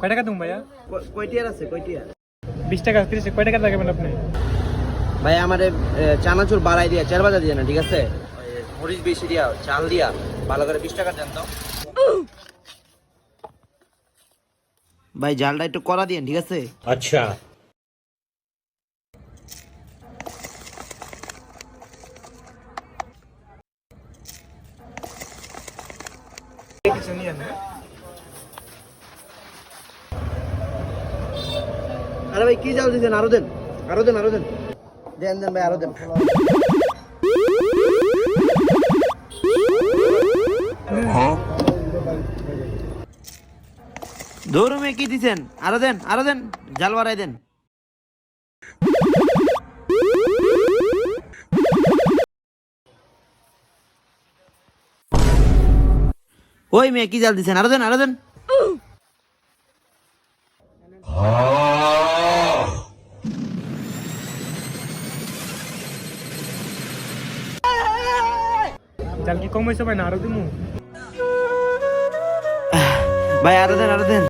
কয় টাকা দেবো ভাইয়া? কয়টিয়ার আছে কয়টিয়ার? 20 টাকা 30 কয় টাকা লাগাবেন আপনি? ভাই আমারে চানাচুর বাড়াই দিয়া 4 বাজা দিয়ে না, ঠিক আছে? মরিচ বেশি দিয়া, চাল দিয়া ভালো করে 20 টাকা দেন তো। ভাই জালটা একটু কড়া দিয়েন, ঠিক আছে? अच्छा। কিছু নিয়ে আনে। আরে ভাই কি জাল দিছেন? আরো দেন, আরো দেন, আরো দেন, দেন দেন ভাই, আরো দেন। ধরুমে কি দিছেন? আরো দেন, আরো দেন, জাল বাড়াই দেন। ওই মেয়ে কি জাল দিছেন? আরো দেন, আরো দেন। জাল কি কম হয়েছে ভাই, না আরো দিমু? ভাই আরো দেন, আরো দেন।